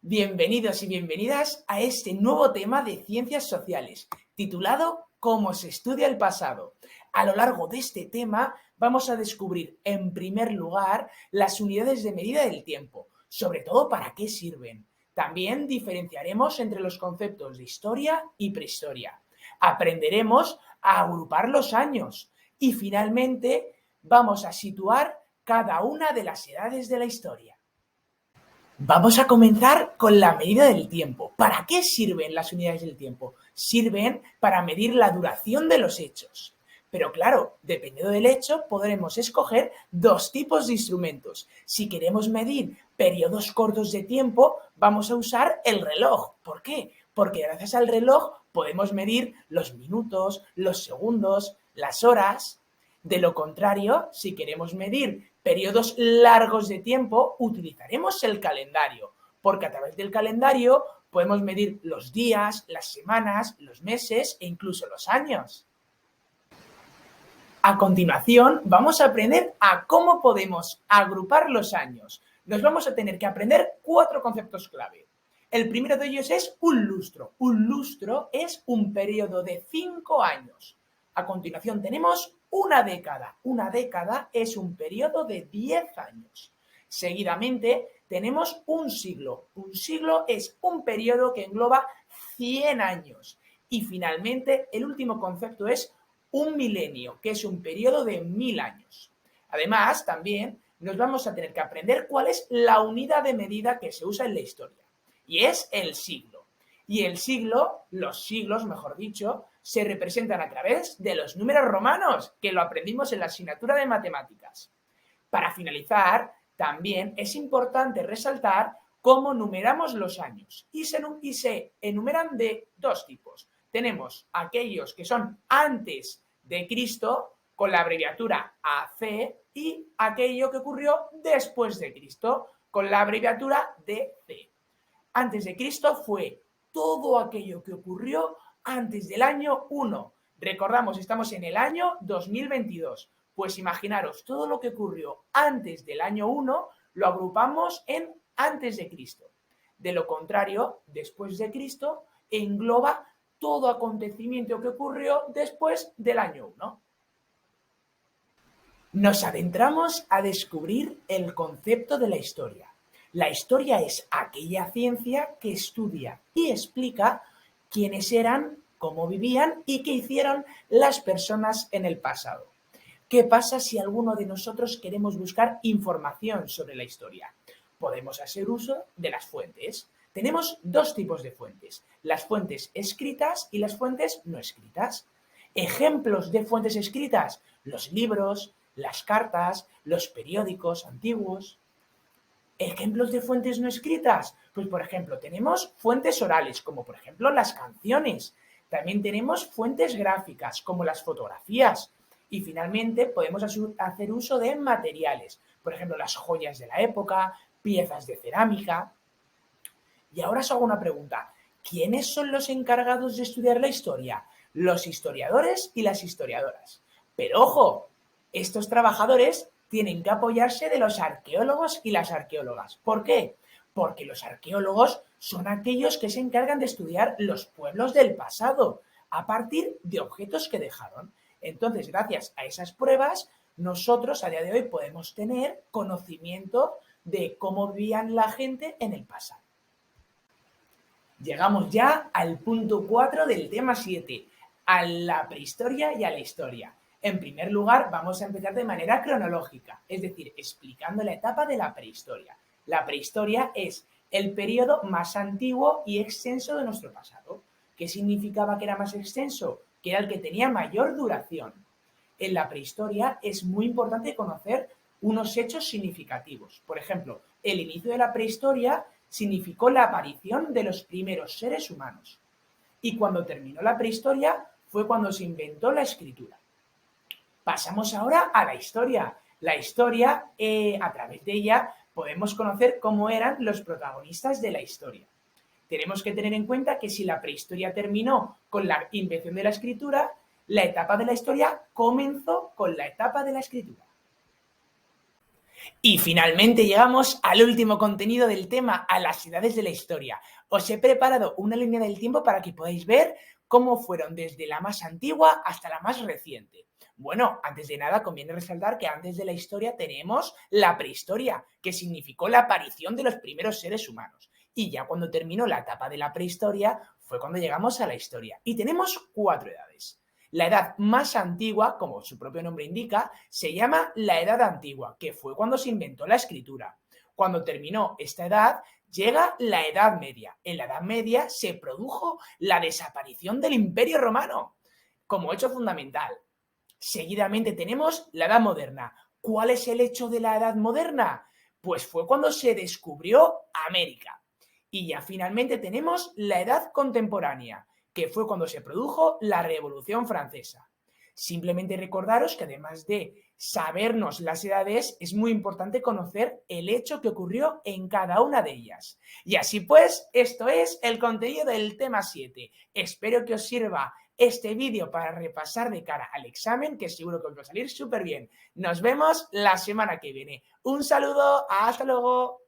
Bienvenidos y bienvenidas a este nuevo tema de ciencias sociales, titulado ¿Cómo se estudia el pasado? A lo largo de este tema vamos a descubrir, en primer lugar, las unidades de medida del tiempo, sobre todo para qué sirven. También diferenciaremos entre los conceptos de historia y prehistoria. Aprenderemos a agrupar los años y, finalmente, vamos a situar cada una de las edades de la historia. Vamos a comenzar con la medida del tiempo. ¿Para qué sirven las unidades del tiempo? Sirven para medir la duración de los hechos. Pero claro, dependiendo del hecho, podremos escoger dos tipos de instrumentos. Si queremos medir periodos cortos de tiempo, vamos a usar el reloj. ¿Por qué? Porque gracias al reloj podemos medir los minutos, los segundos, las horas. De lo contrario, si queremos medir periodos largos de tiempo, utilizaremos el calendario, porque a través del calendario podemos medir los días, las semanas, los meses e incluso los años. A continuación, vamos a aprender a cómo podemos agrupar los años. Nos vamos a tener que aprender 4 conceptos clave. El primero de ellos es un lustro. Un lustro es un periodo de 5 años. A continuación tenemos una década. Una década es un periodo de 10 años. Seguidamente tenemos un siglo. Un siglo es un periodo que engloba 100 años. Y finalmente, el último concepto es un milenio, que es un periodo de 1000 años. Además, también nos vamos a tener que aprender cuál es la unidad de medida que se usa en la historia. Y es el siglo. Y el siglo, los siglos, mejor dicho, se representan a través de los números romanos, que lo aprendimos en la asignatura de matemáticas. Para finalizar, también es importante resaltar cómo numeramos los años. Y se enumeran de 2 tipos. Tenemos aquellos que son antes de Cristo, con la abreviatura AC, y aquello que ocurrió después de Cristo, con la abreviatura DC. Antes de Cristo fue todo aquello que ocurrió antes del año 1. Recordamos, estamos en el año 2022. Pues imaginaros, todo lo que ocurrió antes del año 1 lo agrupamos en antes de Cristo. De lo contrario, después de Cristo engloba todo acontecimiento que ocurrió después del año 1. Nos adentramos a descubrir el concepto de la historia. La historia es aquella ciencia que estudia y explica quiénes eran, cómo vivían y qué hicieron las personas en el pasado. ¿Qué pasa si alguno de nosotros queremos buscar información sobre la historia? Podemos hacer uso de las fuentes. Tenemos 2 tipos de fuentes, las fuentes escritas y las fuentes no escritas. Ejemplos de fuentes escritas: los libros, las cartas, los periódicos antiguos. Ejemplos de fuentes no escritas, pues por ejemplo tenemos fuentes orales, como por ejemplo las canciones. También tenemos fuentes gráficas, como las fotografías. Y finalmente podemos hacer uso de materiales, por ejemplo las joyas de la época, piezas de cerámica. Y ahora os hago una pregunta: ¿quiénes son los encargados de estudiar la historia? Los historiadores y las historiadoras. Pero ojo, estos trabajadores tienen que apoyarse de los arqueólogos y las arqueólogas. ¿Por qué? Porque los arqueólogos son aquellos que se encargan de estudiar los pueblos del pasado a partir de objetos que dejaron. Entonces, gracias a esas pruebas, nosotros a día de hoy podemos tener conocimiento de cómo vivían la gente en el pasado. Llegamos ya al punto 4 del tema 7, a la prehistoria y a la historia. En primer lugar, vamos a empezar de manera cronológica, es decir, explicando la etapa de la prehistoria. La prehistoria es el periodo más antiguo y extenso de nuestro pasado. ¿Qué significaba que era más extenso? Que era el que tenía mayor duración. En la prehistoria es muy importante conocer unos hechos significativos. Por ejemplo, el inicio de la prehistoria significó la aparición de los primeros seres humanos. Y cuando terminó la prehistoria fue cuando se inventó la escritura. Pasamos ahora a la historia. La historia, a través de ella, podemos conocer cómo eran los protagonistas de la historia. Tenemos que tener en cuenta que si la prehistoria terminó con la invención de la escritura, la etapa de la historia comenzó con la etapa de la escritura. Y finalmente llegamos al último contenido del tema, a las edades de la historia. Os he preparado una línea del tiempo para que podáis ver cómo fueron desde la más antigua hasta la más reciente. Bueno, antes de nada conviene resaltar que antes de la historia tenemos la prehistoria, que significó la aparición de los primeros seres humanos. Y ya cuando terminó la etapa de la prehistoria fue cuando llegamos a la historia. Y tenemos 4 edades. La edad más antigua, como su propio nombre indica, se llama la Edad Antigua, que fue cuando se inventó la escritura. Cuando terminó esta edad, llega la Edad Media. En la Edad Media se produjo la desaparición del Imperio Romano como hecho fundamental. Seguidamente tenemos la Edad Moderna. ¿Cuál es el hecho de la Edad Moderna? Pues fue cuando se descubrió América. Y ya finalmente tenemos la Edad Contemporánea, que fue cuando se produjo la Revolución Francesa. Simplemente recordaros que además de sabernos las edades, es muy importante conocer el hecho que ocurrió en cada una de ellas. Y así pues, esto es el contenido del tema 7. Espero que os sirva este vídeo para repasar de cara al examen, que seguro que os va a salir súper bien. Nos vemos la semana que viene. Un saludo, hasta luego.